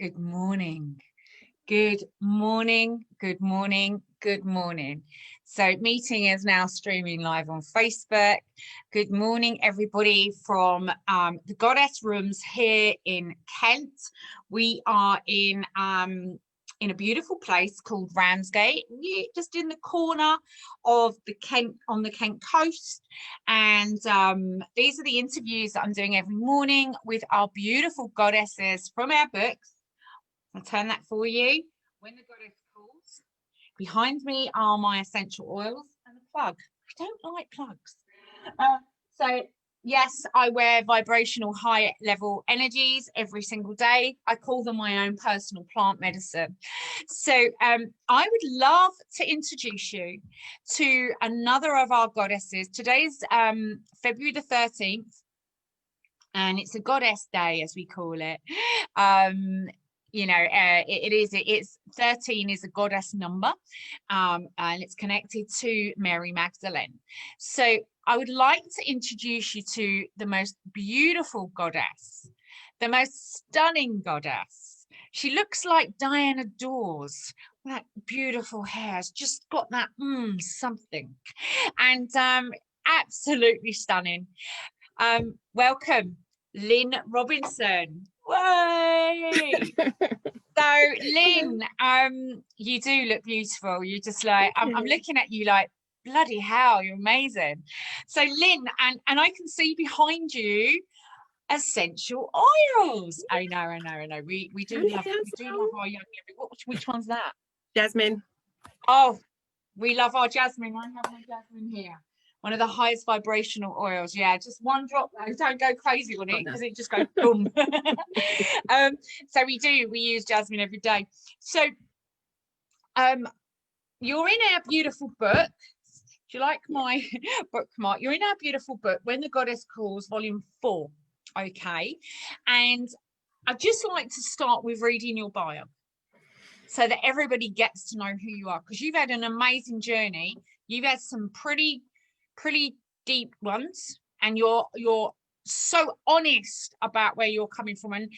Good morning. Good morning. Good morning. Good morning. So meeting is now streaming live on Facebook. Good morning, everybody from the Goddess Rooms here in Kent. We are in a beautiful place called Ramsgate, just in the corner of the Kent, on the Kent coast. And these are the interviews that I'm doing every morning with our beautiful goddesses from our books. I'll turn that for you. When the Goddess Calls. Behind me are my essential oils and a plug. I don't like plugs. So yes, I wear vibrational high level energies every single day. I call them my own personal plant medicine. So I would love to introduce you to another of our goddesses. Today's February the 13th, and it's a goddess day, as we call it. It's 13 is a goddess number, and it's connected to Mary Magdalene. So I would like to introduce you to the most beautiful goddess, the most stunning goddess. She looks like Diana Dawes. That beautiful hair has just got that something, and absolutely stunning. Welcome, Lynn Robinson. Way. So Lynn, you do look beautiful. You're just like, I'm looking at you like, bloody hell, you're amazing. So Lynn, and I can see behind you essential oils. I know. We do love our young. Which one's that? Jasmine. Oh, we love our jasmine. I have my jasmine here. One of the highest vibrational oils. Yeah, just one drop though. Don't go crazy on it because it just goes boom. So we use jasmine every day. So you're in our beautiful book. Do you like my bookmark? You're in our beautiful book, When the Goddess Calls, Volume 4. Okay. And I'd just like to start with reading your bio so that everybody gets to know who you are, because you've had an amazing journey. You've had some pretty deep ones, and you're so honest about where you're coming from, and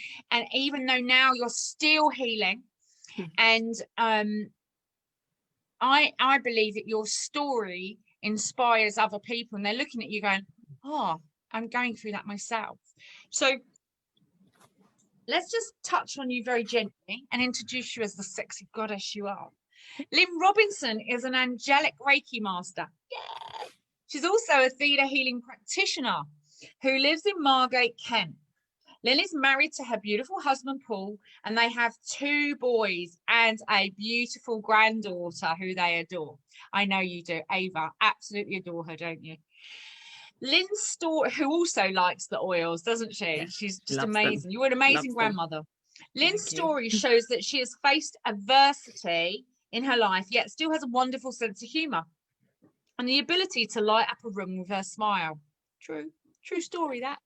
even though now you're still healing, and I believe that your story inspires other people, and they're looking at you going, oh, I'm going through that myself. So let's just touch on you very gently and introduce you as the sexy goddess you are. Lynn Robinson is an angelic Reiki master. Yay! She's also a theta healing practitioner who lives in Margate, Kent. Lynn is married to her beautiful husband, Paul, and they have 2 boys and a beautiful granddaughter who they adore. I know you do, Ava. Absolutely adore her, don't you? Lynn's story, who also likes the oils, doesn't she? Yeah, she's just amazing. You're an amazing grandmother. Lynn's story shows that she has faced adversity in her life, yet still has a wonderful sense of humor and the ability to light up a room with her smile. True story, that.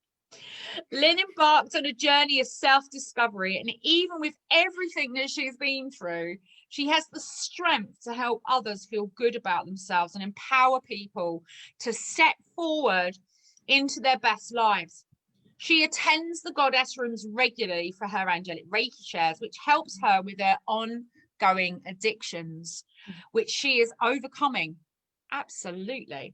Lynn embarked on a journey of self-discovery, and even with everything that she's been through, she has the strength to help others feel good about themselves and empower people to step forward into their best lives. She attends the Goddess Rooms regularly for her angelic Reiki shares, which helps her with her ongoing addictions, which she is overcoming. Absolutely.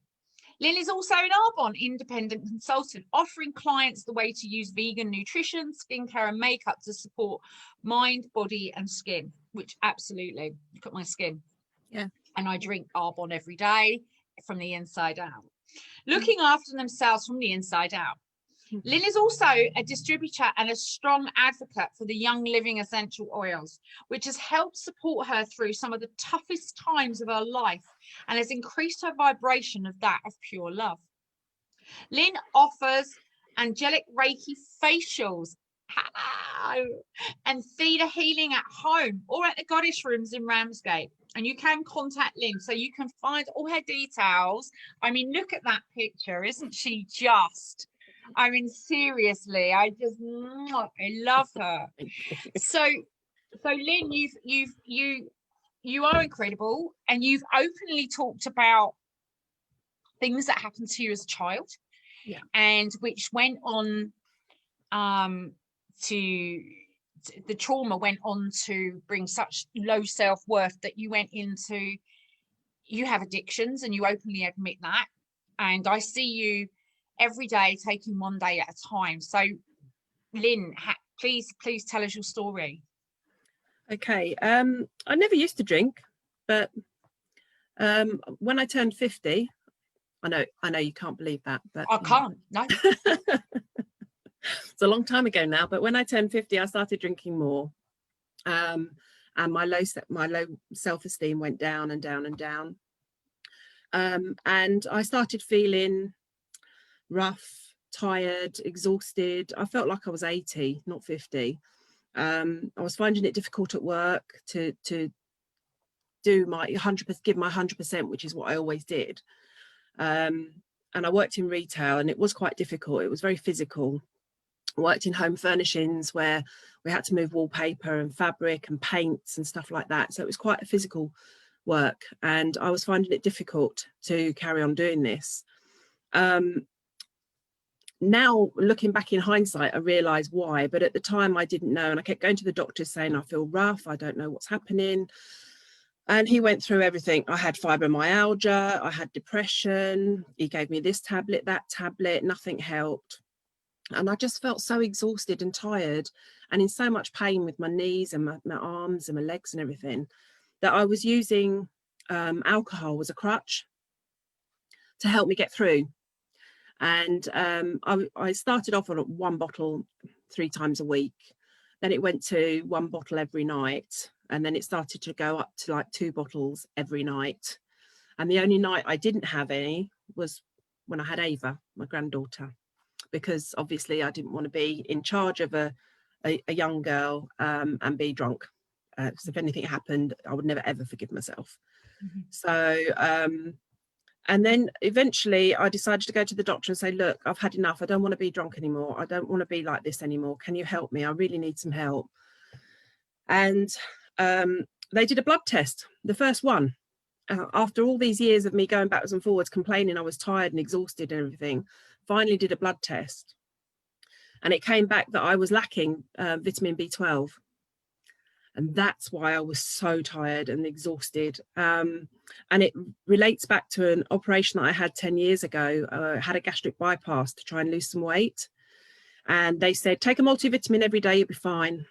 Lynn is also an Arbonne independent consultant, offering clients the way to use vegan nutrition, skincare and makeup to support mind, body and skin, which absolutely, look at my skin. Yeah. And I drink Arbonne every day from the inside out. Looking after themselves from the inside out. Lynn is also a distributor and a strong advocate for the Young Living essential oils, which has helped support her through some of the toughest times of her life and has increased her vibration of that of pure love. Lynn offers angelic Reiki facials and theta healing at home or at the Goddess Rooms in Ramsgate. And you can contact Lynn, so you can find all her details. I mean, look at that picture. Isn't she just... I mean, seriously, I love her. So Lynn, you are incredible, and you've openly talked about things that happened to you as a child, and which went on to the trauma went on to bring such low self-worth that you went into, you have addictions and you openly admit that. And I see you every day taking one day at a time. So Lynn, please tell us your story. Okay. I never used to drink, but when I turned 50, I know you can't believe that, but I can't, no. It's a long time ago now, but when I turned 50, I started drinking more. And my low self-esteem went down and down and down. And I started feeling rough, tired, exhausted. I felt like I was 80, not 50. I was finding it difficult at work to do my 100%, give my 100%, which is what I always did. And I worked in retail, and it was quite difficult. It was very physical. I worked in home furnishings where we had to move wallpaper and fabric and paints and stuff like that. So it was quite a physical work, and I was finding it difficult to carry on doing this. Now, looking back in hindsight, I realise why, but at the time I didn't know. And I kept going to the doctor saying, I feel rough, I don't know what's happening. And he went through everything. I had fibromyalgia, I had depression. He gave me this tablet, that tablet, nothing helped. And I just felt so exhausted and tired and in so much pain with my knees and my arms and my legs and everything, that I was using alcohol as a crutch to help me get through. And I started off on 1 bottle 3 times a week. Then it went to 1 bottle every night. And then it started to go up to like 2 bottles every night. And the only night I didn't have any was when I had Ava, my granddaughter, because obviously I didn't want to be in charge of a young girl and be drunk. Because if anything happened, I would never, ever forgive myself. Mm-hmm. So, and then eventually I decided to go to the doctor and say, look, I've had enough. I don't want to be drunk anymore. I don't want to be like this anymore. Can you help me? I really need some help. And they did a blood test, the first one. After all these years of me going backwards and forwards, complaining I was tired and exhausted and everything, finally did a blood test. And it came back that I was lacking vitamin B12. And that's why I was so tired and exhausted. And it relates back to an operation that I had 10 years ago. I had a gastric bypass to try and lose some weight. And they said, take a multivitamin every day, you'll be fine.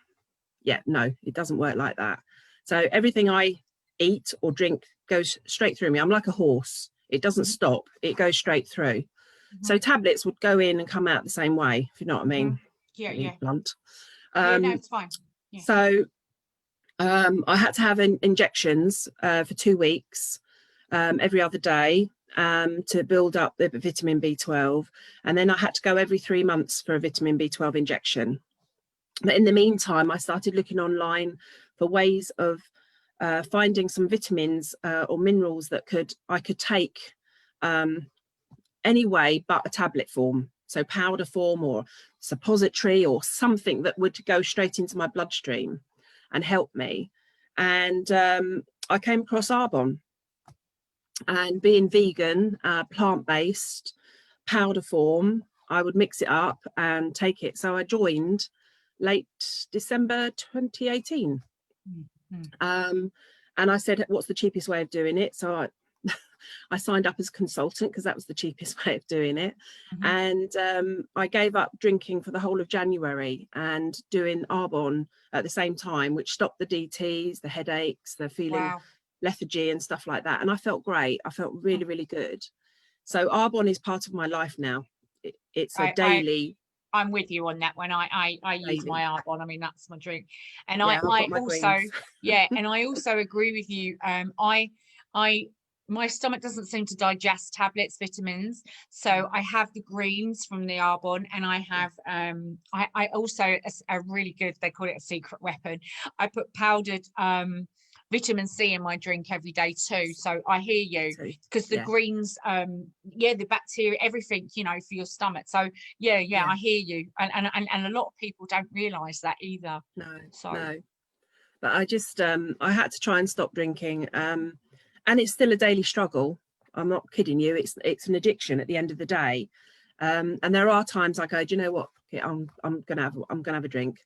Yeah, no, it doesn't work like that. So everything I eat or drink goes straight through me. I'm like a horse. It doesn't stop. It goes straight through. Mm-hmm. So tablets would go in and come out the same way, if you know what I mean. Mm-hmm. Yeah, yeah. Blunt. Yeah, no, it's fine. Yeah. So I had to have injections for 2 weeks every other day to build up the vitamin B12. And then I had to go every 3 months for a vitamin B12 injection. But in the meantime, I started looking online for ways of finding some vitamins or minerals that I could take anyway, but a tablet form. So powder form or suppository or something that would go straight into my bloodstream and help me. And I came across Arbonne, and being vegan, plant-based, powder form, I would mix it up and take it. So I joined late December 2018. Mm-hmm. And I said, what's the cheapest way of doing it? So I signed up as a consultant because that was the cheapest way of doing it. Mm-hmm. And I gave up drinking for the whole of January and doing Arbonne at the same time, which stopped the DTs, the headaches, the feeling lethargy and stuff like that. And I felt great. I felt really, really good. So Arbonne is part of my life now. It's a daily... I'm with you on that one. I use my Arbonne. I mean, that's my drink. And yeah, I also, yeah, and I also agree with you. My stomach doesn't seem to digest tablets, vitamins. So I have the greens from the Arbonne, and I have, I also, a really good, they call it a secret weapon. I put powdered vitamin C in my drink every day too. So I hear you, because the greens, the bacteria, everything, you know, for your stomach. So yeah, I hear you. And a lot of people don't realise that either. No. But I just, I had to try and stop drinking. And it's still a daily struggle. I'm not kidding you. It's an addiction at the end of the day. And there are times I go, do you know what? I'm gonna have a drink.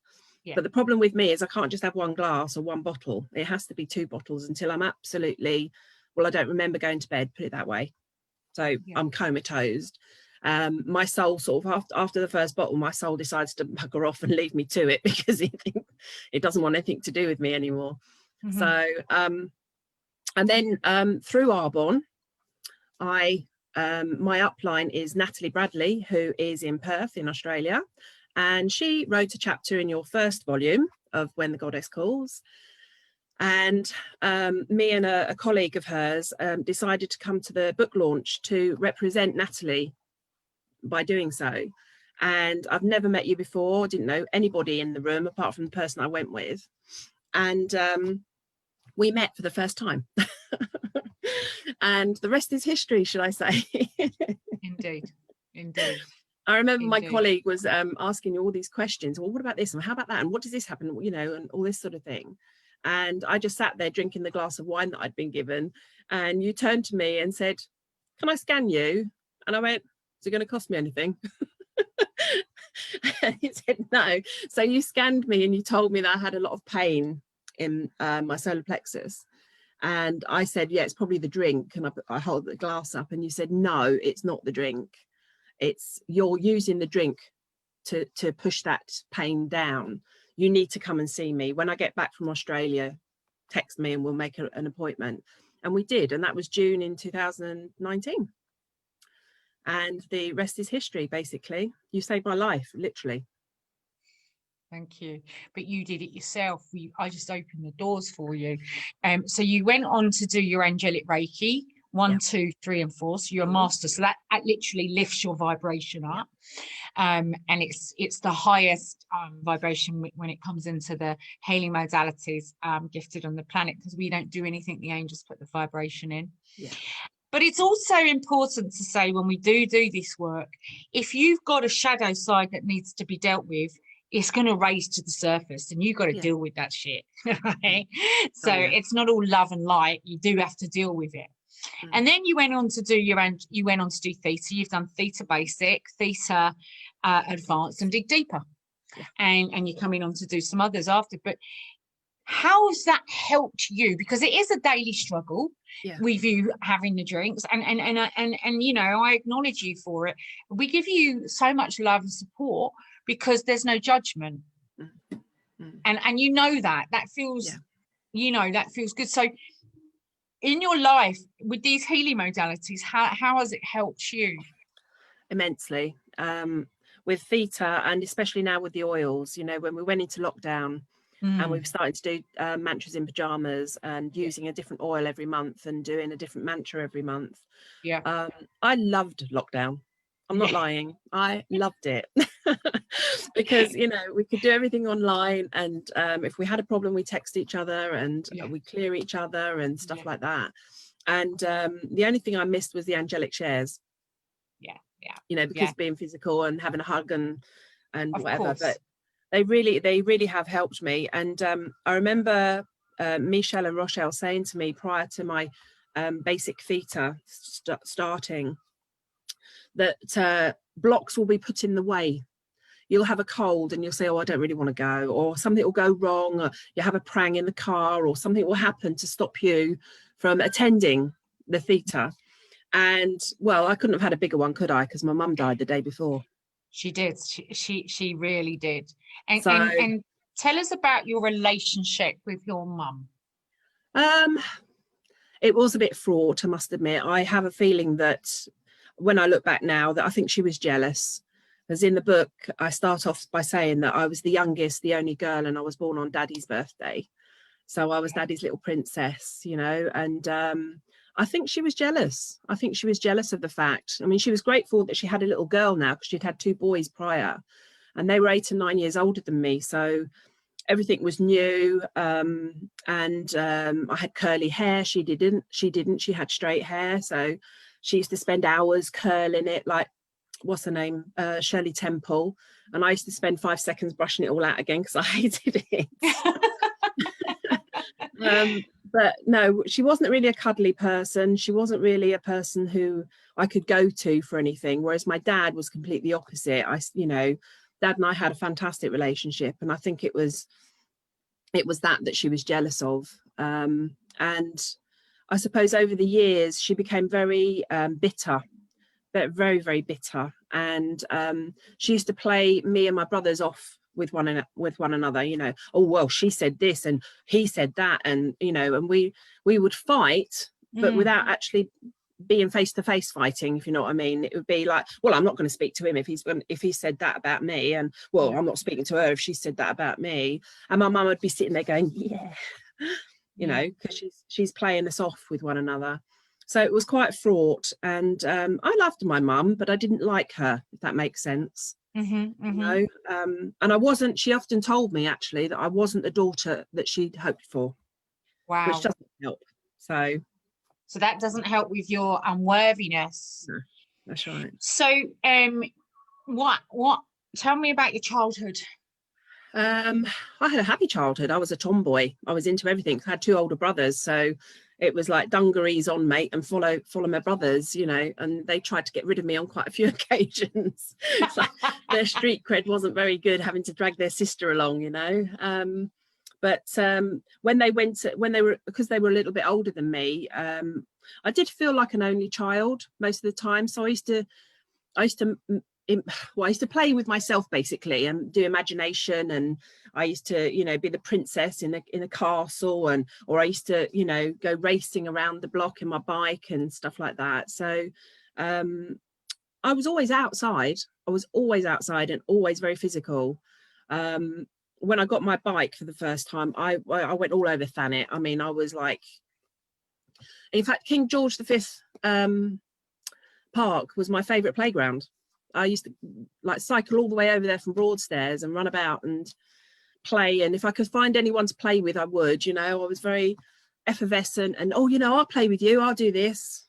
But the problem with me is I can't just have one glass or one bottle. It has to be 2 bottles until I'm absolutely, well, I don't remember going to bed, put it that way. So I'm comatose. My soul sort of, after the first bottle, my soul decides to bugger off and leave me to it, because it doesn't want anything to do with me anymore. So, and then through Arbonne, my upline is Natalie Bradley, who is in Perth in Australia. And she wrote a chapter in your first volume of When the Goddess Calls. And me and a colleague of hers decided to come to the book launch to represent Natalie by doing so. And I've never met you before, didn't know anybody in the room apart from the person I went with. And we met for the first time. And the rest is history, should I say. Indeed. I remember my colleague was asking you all these questions. Well, what about this? And how about that? And what does this happen? You know, and all this sort of thing. And I just sat there drinking the glass of wine that I'd been given. And you turned to me and said, "Can I scan you?" And I went, "Is it going to cost me anything?" And he said, "No." So you scanned me and you told me that I had a lot of pain in my solar plexus. And I said, "Yeah, it's probably the drink." And I hold the glass up and you said, "No, it's not the drink. It's you're using the drink to push that pain down. You need to come and see me. When I get back from Australia, text me and we'll make an appointment." And we did. And that was June in 2019. And the rest is history, basically. You saved my life, literally. Thank you. But you did it yourself. I just opened the doors for you. So you went on to do your angelic Reiki, 1, 2, 3, and 4. So you're a master. So that literally lifts your vibration up. And it's the highest vibration when it comes into the healing modalities gifted on the planet, because we don't do anything. The angels put the vibration in. But it's also important to say, when we do this work, if you've got a shadow side that needs to be dealt with, it's going to raise to the surface, and you've got to deal with that shit, right? So it's not all love and light. You do have to deal with it. And then you went on to do theta. You've done theta basic, theta advanced, and dig deeper. And you're coming on to do some others after. But how has that helped you? Because it is a daily struggle with you having the drinks, and you know, I acknowledge you for it. We give you so much love and support because there's no judgment. And you know that feels you know, that feels good. So in your life with these healing modalities, how has it helped you? Immensely. With theta, and especially now with the oils, you know, when we went into lockdown, and we've started to do mantras in pajamas and using a different oil every month and doing a different mantra every month. I loved lockdown. I'm not lying. I loved it. Because, you know, we could do everything online, and if we had a problem, we text each other and we clear each other and stuff like that. And the only thing I missed was the angelic shares. You know, because being physical and having a hug and whatever. But they really have helped me. And I remember Michelle and Rochelle saying to me prior to my basic theta starting that blocks will be put in the way. You'll have a cold and you'll say, "Oh, I don't really want to go," or something will go wrong, or you have a prang in the car, or something will happen to stop you from attending the theta. And well, I couldn't have had a bigger one, could I? Because my mum died the day before. She did. She really did. And tell us about your relationship with your mum. It was a bit fraught, I must admit. I have a feeling that when I look back now, that I think she was jealous. As in the book, I start off by saying that I was the youngest, the only girl, and I was born on Daddy's birthday. So I was Daddy's little princess, you know, and I think she was jealous. I think she was jealous of the fact. I mean, she was grateful that she had a little girl now, because she'd had 2 boys prior, and they were 8 and 9 years older than me. So everything was new. And I had curly hair. She didn't. She had straight hair. So she used to spend hours curling it, like, what's her name? Shirley Temple. And I used to spend 5 seconds brushing it all out again because I hated it. But no, she wasn't really a cuddly person. She wasn't really a person who I could go to for anything. Whereas my dad was completely opposite. You know, Dad and I had a fantastic relationship, and I think it was that she was jealous of. And I suppose over the years she became very bitter, but very, very bitter. And she used to play me and my brothers off with one another, you know. Oh, well, she said this and he said that, and you know, and we would fight, but without actually being face to face fighting, if you know what I mean. It would be like, well, I'm not going to speak to him if he said that about me, and well, I'm not speaking to her if she said that about me. And my mum would be sitting there going, yeah, you know, because she's playing us off with one another. So it was quite fraught, and I loved my mum, but I didn't like her, if that makes sense. You know, and I wasn't. She often told me actually that I wasn't the daughter that she'd hoped for, which doesn't help. So that doesn't help with your unworthiness. No, that's right. So, what? Tell me about your childhood. I had a happy childhood. I was a tomboy. I was into everything. I had 2 older brothers, so it was like dungarees on, mate, and follow my brothers, you know. And they tried to get rid of me on quite a few occasions. So their street cred wasn't very good, having to drag their sister along, you know. But when they were, because they were a little bit older than me, I did feel like an only child most of the time. So I used to play with myself basically and do imagination, and I used to, you know, be the princess in a castle, or I used to, you know, go racing around the block in my bike and stuff like that. So I was always outside. I was always outside and always very physical. When I got my bike for the first time, I went all over Thanet. I mean, I was like, in fact, King George V Park was my favourite playground. I used to like cycle all the way over there from Broadstairs and run about and play. And if I could find anyone to play with, I would, you know. I was very effervescent and, oh, you know, I'll play with you. I'll do this.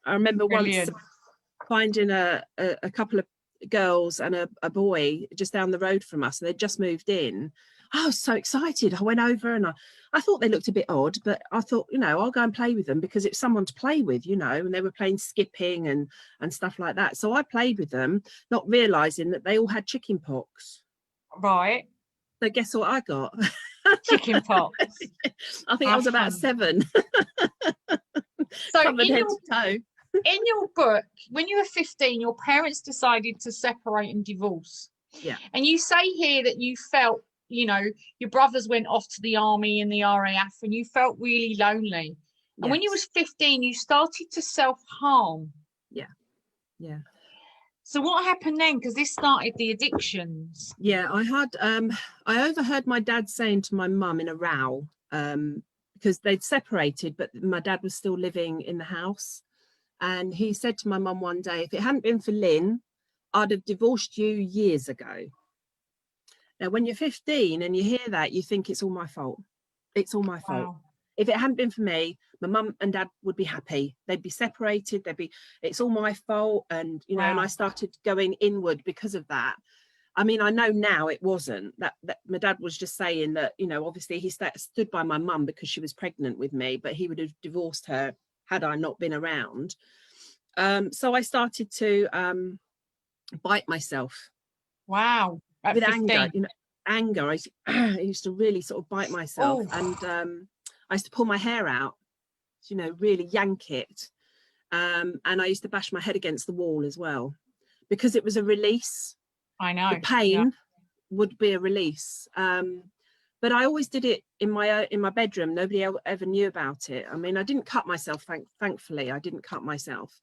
I remember once finding a couple of girls and a boy just down the road from us, and they'd just moved in. I was so excited. I went over and I thought they looked a bit odd, but I thought, you know, I'll go and play with them because it's someone to play with, you know. And they were playing skipping and stuff like that. So I played with them, not realizing that they all had chicken pox. Right. So guess what I got? Chicken pox. I think I was about 7. So covered head to toe. In your book, when you were 15, your parents decided to separate and divorce. Yeah. And you say here that you felt, you know, your brothers went off to the army and the RAF, and you felt really lonely. And Yes. when you was 15, you started to self-harm. Yeah. Yeah. So what happened then? Because this started the addictions. Yeah, I overheard my dad saying to my mum in a row, because they'd separated, but my dad was still living in the house. And he said to my mum one day, if it hadn't been for Lynn, I'd have divorced you years ago. Now, when you're 15 and you hear that, you think it's all my fault. It's all my fault. Wow. If it hadn't been for me, my mum and dad would be happy. They'd be separated. It's all my fault. And, you know, Wow. and I started going inward because of that. I mean, I know now it wasn't that my dad was just saying that, you know, obviously he stood by my mum because she was pregnant with me, but he would have divorced her had I not been around. So I started to bite myself. Wow. At with 15. anger, you know, anger. I used to really sort of bite myself. Oh. And I used to pull my hair out, you know, really yank it. And I used to bash my head against the wall as well, because it was a release. I know. The pain would be a release. But I always did it in my bedroom. Nobody ever knew about it. I mean, I didn't cut myself, thankfully. I didn't cut myself.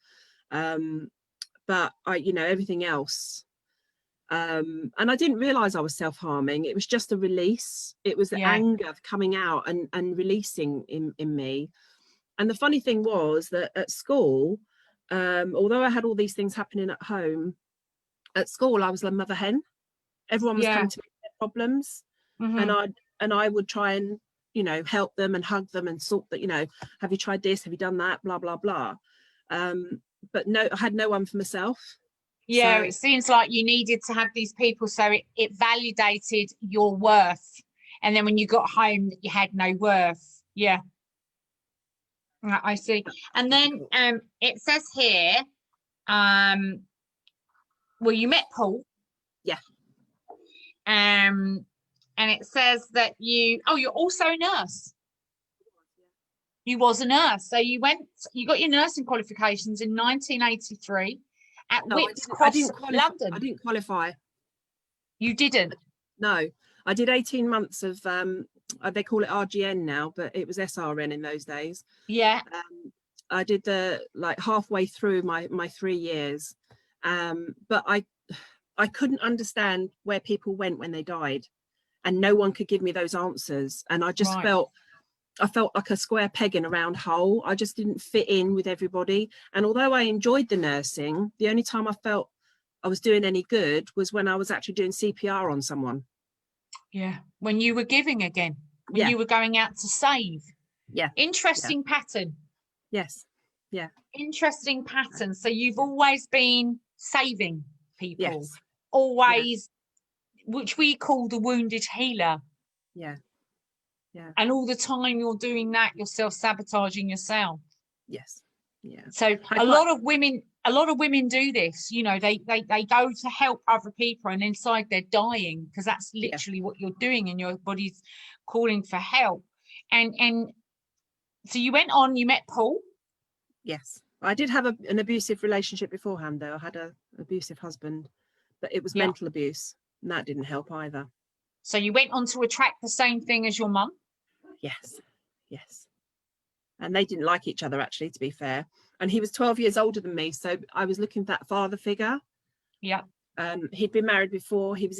But you know, everything else. And I didn't realize I was self-harming. It was just a release. It was the anger coming out and releasing in me. And the funny thing was that at school, although I had all these things happening at home, at school I was a mother hen. Everyone was coming to me with their problems. Mm-hmm. and I would try and, you know, help them and hug them and sort that, you know, have you tried this, have you done that, blah blah blah. But no, I had no one for myself. Yeah, so it seems like you needed to have these people, so it validated your worth, and then when you got home that you had no worth. Yeah, I see. And then it says here, well, you met Paul. Yeah. And it says that you're also a nurse. You was a nurse. So you got your nursing qualifications in 1983 at No, Whips I Cross, didn't qualify. London. I didn't qualify. You didn't? No, I did 18 months of, they call it RGN now, but it was SRN in those days. Yeah. I did halfway through my 3 years. But I couldn't understand where people went when they died, and no one could give me those answers. And I just felt like a square peg in a round hole. I just didn't fit in with everybody. And although I enjoyed the nursing, the only time I felt I was doing any good was when I was actually doing CPR on someone. Yeah. When you were giving again, when you were going out to save. Yeah. Interesting pattern. Yes. Yeah. Interesting pattern. So you've always been saving people. Yes. Always, which we call the wounded healer. Yeah. Yeah. And all the time you're doing that, you're self-sabotaging yourself. Yes. Yeah. So a lot of women do this. You know, they go to help other people, and inside they're dying, because that's literally what you're doing, and your body's calling for help. And so you went on, you met Paul. Yes, I did have an abusive relationship beforehand, though. I had an abusive husband, but it was mental abuse, and that didn't help either. So you went on to attract the same thing as your mum? Yes, yes. And they didn't like each other, actually, to be fair. And he was 12 years older than me, so I was looking for that father figure. Yeah. He'd been married before. He'd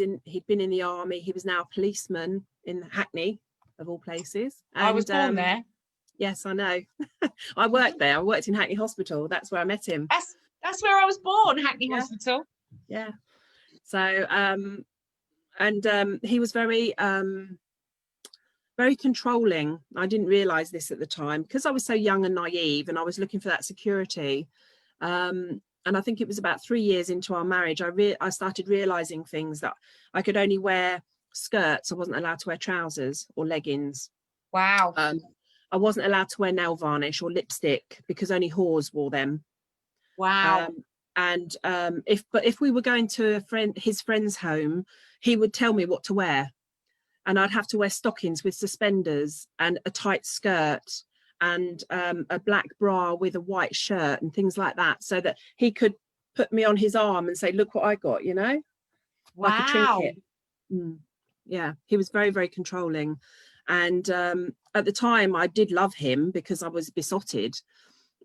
been in the army. He was now a policeman in Hackney, of all places. And, I was born there. Yes, I know. I worked there. I worked in Hackney Hospital. That's where I met him. That's where I was born, Hackney Hospital. Yeah. So, he was very, very controlling. I didn't realise this at the time because I was so young and naive, and I was looking for that security. And I think it was about 3 years into our marriage, I started realising things, that I could only wear skirts. I wasn't allowed to wear trousers or leggings. Wow. I wasn't allowed to wear nail varnish or lipstick because only whores wore them. Wow. If we were going to his friend's home, he would tell me what to wear, and I'd have to wear stockings with suspenders and a tight skirt and a black bra with a white shirt and things like that, so that he could put me on his arm and say, look what I got, you know. Wow. Like a trinket. Yeah, he was very, very controlling. And at the time I did love him because I was besotted,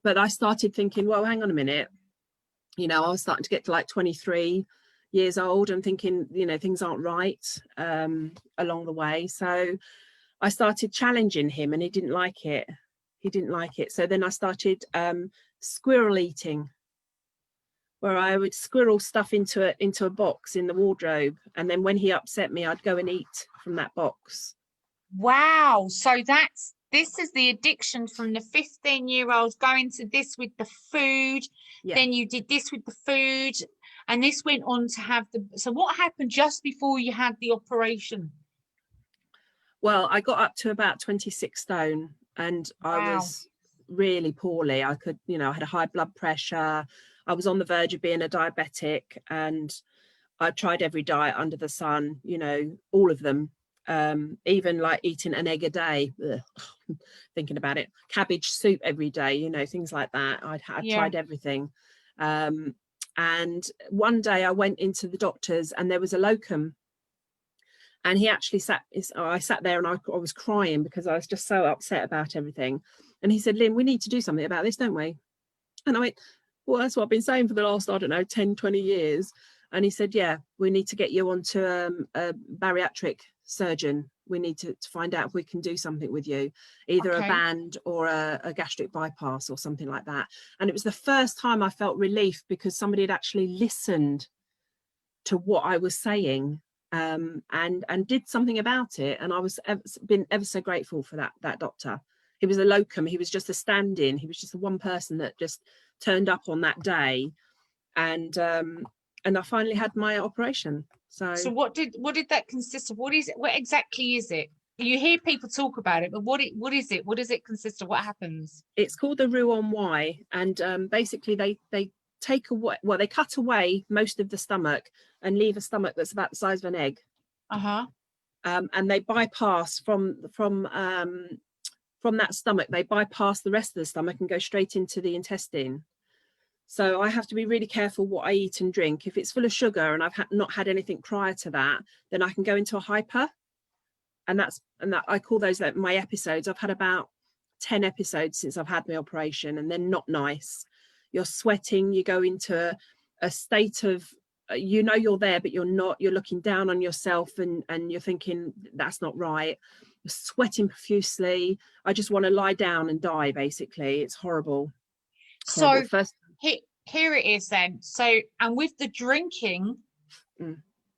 but I started thinking, well, hang on a minute, you know, I was starting to get to like 23 years old and thinking, you know, things aren't right along the way. So I started challenging him, and he didn't like it. So then I started squirrel eating, where I would squirrel stuff into a box in the wardrobe, and then when he upset me, I'd go and eat from that box. Wow. So this is the addiction from the 15-year-old going to this with the food. Yeah. Then you did this with the food, and this went on to have so what happened just before you had the operation? Well, I got up to about 26 stone, and I was really poorly. I could, you know, I had a high blood pressure. I was on the verge of being a diabetic, and I tried every diet under the sun, you know, all of them. Even like eating an egg a day. Ugh, thinking about it, cabbage soup every day, you know, things like that. I tried everything. And one day I went into the doctor's, and there was a locum, and he actually I sat there and I was crying because I was just so upset about everything. And he said, Lynn, we need to do something about this, don't we? And I went, well, that's what I've been saying for the last, I don't know, 10, 20 years. And he said, yeah, we need to get you onto a bariatric surgeon. We need to find out if we can do something with you, either a band or a gastric bypass or something like that. And it was the first time I felt relief because somebody had actually listened to what I was saying and did something about it. And I was been ever so grateful for that doctor. He was a locum. He was just a stand-in. He was just the one person that just turned up on that day. And I finally had my operation. So what did that consist of? What is it? What exactly is it? You hear people talk about it, but what is it? What does it consist of? What happens? It's called the Roux-en-Y, and basically they take away, well, they cut away most of the stomach and leave a stomach that's about the size of an egg. And they bypass from that stomach, they bypass the rest of the stomach and go straight into the intestine. So I have to be really careful what I eat and drink. If it's full of sugar and I've not had anything prior to that, then I can go into a hyper. And that I call those like my episodes. I've had about 10 episodes since I've had my operation, and they're not nice. You're sweating, you go into a state of, you know, you're there, but you're not, you're looking down on yourself and you're thinking that's not right. You're sweating profusely. I just want to lie down and die, basically. It's horrible. So here it is then. So, and with the drinking,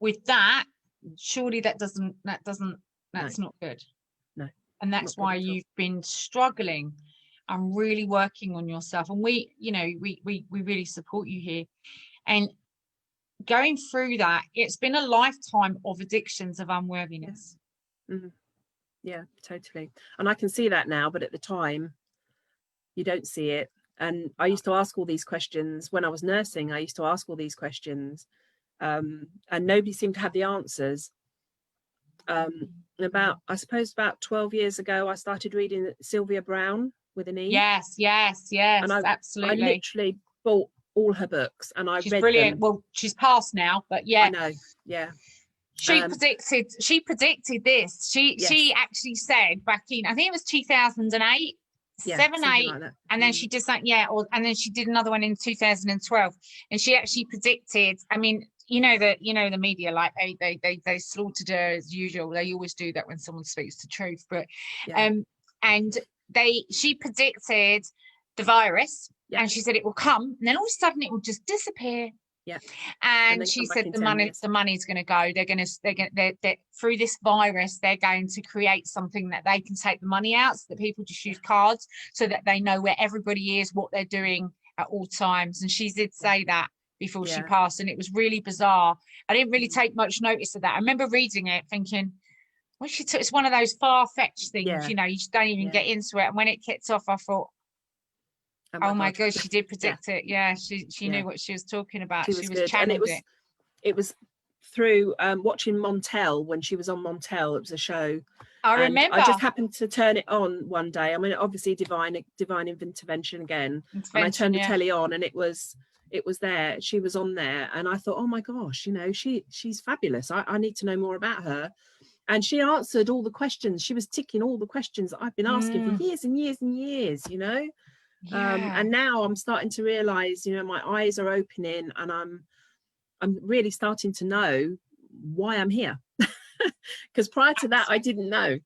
with that, surely that's not good. No. And that's why you've been struggling and really working on yourself. And we really support you here. And going through that, it's been a lifetime of addictions of unworthiness. Yeah, totally. And I can see that now, but at the time you don't see it. And I used to ask all these questions when I was nursing. I used to ask all these questions, and nobody seemed to have the answers. About 12 years ago, I started reading Sylvia Browne with an E. Yes, and absolutely. I literally bought all her books and I read brilliant. them. Well, she's passed now, but yeah. I know, yeah. She predicted this. She actually said back in, I think it was 2008. 7, 8, like and then she did something, and then she did another one in 2012, and she actually predicted. I mean, the media, like they slaughtered her as usual. They always do that when someone speaks the truth, but and she predicted the virus, and she said it will come, and then all of a sudden it will just disappear. And she said the money's going to go. They're through this virus, they're going to create something that they can take the money out, so that people just use cards, so that they know where everybody is, what they're doing at all times. And she did say that before she passed, and it was really bizarre. I didn't really take much notice of that. I remember reading it thinking, well, it's one of those far-fetched things, you just don't even get into it. And when it kicked off, I thought, oh my God, she did predict it. Yeah, she knew what she was talking about. She was channeled it. It was through watching Montel. When she was on Montel, it was a show. I remember. I just happened to turn it on one day. I mean, obviously divine intervention again. And I turned the telly on, and it was there. She was on there, and I thought, oh my gosh, she's fabulous. I need to know more about her. And she answered all the questions. She was ticking all the questions that I've been asking for years and years and years, and now I'm starting to realize, my eyes are opening, and I'm really starting to know why I'm here, because prior to that I didn't know.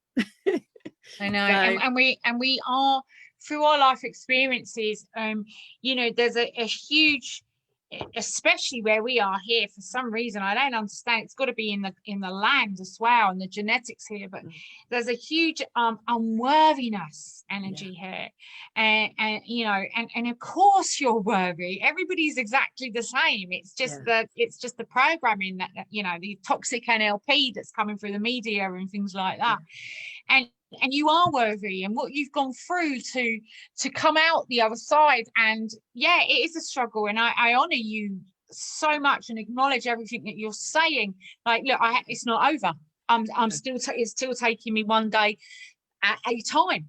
I know. And we are, through our life experiences, there's a huge, especially where we are here, for some reason I don't understand, it's got to be in the land as well, and the genetics here, but there's a huge unworthiness energy here, and of course you're worthy. Everybody's exactly the same. It's just the programming that the toxic NLP that's coming through the media and things like that. And you are worthy, and what you've gone through to come out the other side. And it is a struggle, and I honor you so much and acknowledge everything that you're saying. Like, look, it's not over. I'm still it's still taking me one day at a time.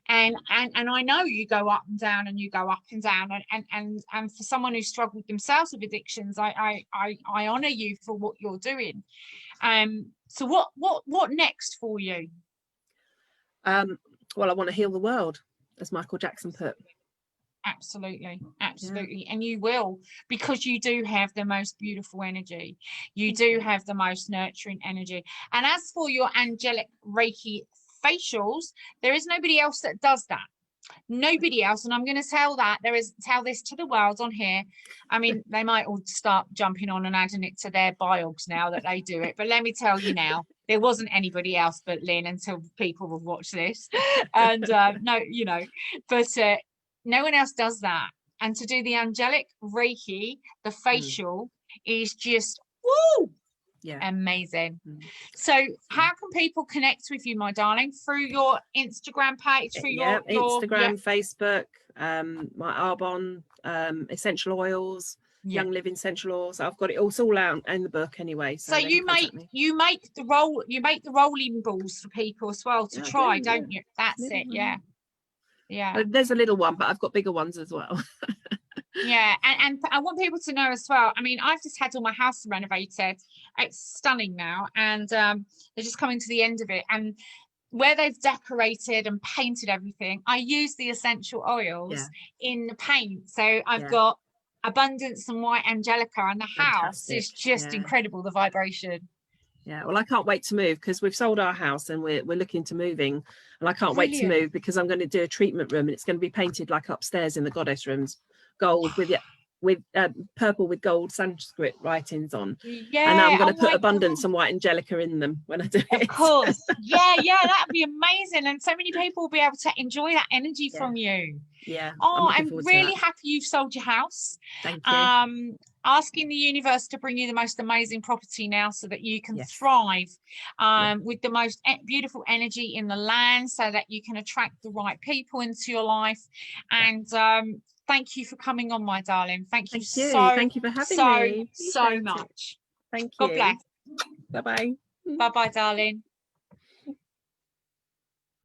And I know you go up and down, and you go up and down, and for someone who struggled themselves with addictions, I honor you for what you're doing. So what next for you? Well, I want to heal the world, as Michael Jackson put. Absolutely. And you will, because you do have the most beautiful energy. You do have the most nurturing energy. And as for your angelic Reiki facials, there is nobody else that does that. Nobody else. And I'm going to tell this to the world on here. I mean, they might all start jumping on and adding it to their biogs now that they do it, but let me tell you now, there wasn't anybody else but Lynn until people will watch this. And no one else does that. And to do the angelic Reiki, the facial, is just amazing. So how can people connect with you, my darling? Through your Instagram page, through your Instagram, Facebook, my Arbonne essential oils, Young Living Central Oils. I've got it all, it's all out in the book anyway. So you make the rolling balls for people as well to try, don't you? That's it. Yeah. Yeah. There's a little one, but I've got bigger ones as well. Yeah, and I want people to know as well. I mean, I've just had all my house renovated. It's stunning now, and they're just coming to the end of it. And where they've decorated and painted everything, I use the essential oils in the paint. So I've got Abundance and White Angelica, and the house is just incredible, the vibration. Yeah, well, I can't wait to move because we've sold our house and we're looking to moving, and I can't wait to move because I'm going to do a treatment room, and it's going to be painted like upstairs in the goddess rooms, gold with purple with gold Sanskrit writings on. Yeah, and I'm going to put Abundance and White Angelica in them when I do it. Of course. Yeah, that'd be amazing, and so many people will be able to enjoy that energy from you. Yeah. I'm really happy you've sold your house. Thank you. Asking the universe to bring you the most amazing property now so that you can thrive with the most beautiful energy in the land, so that you can attract the right people into your life. And thank you for coming on, my darling. Thank you Thank you for having me. So much. Thank you. God bless. Bye-bye. Bye-bye, darling.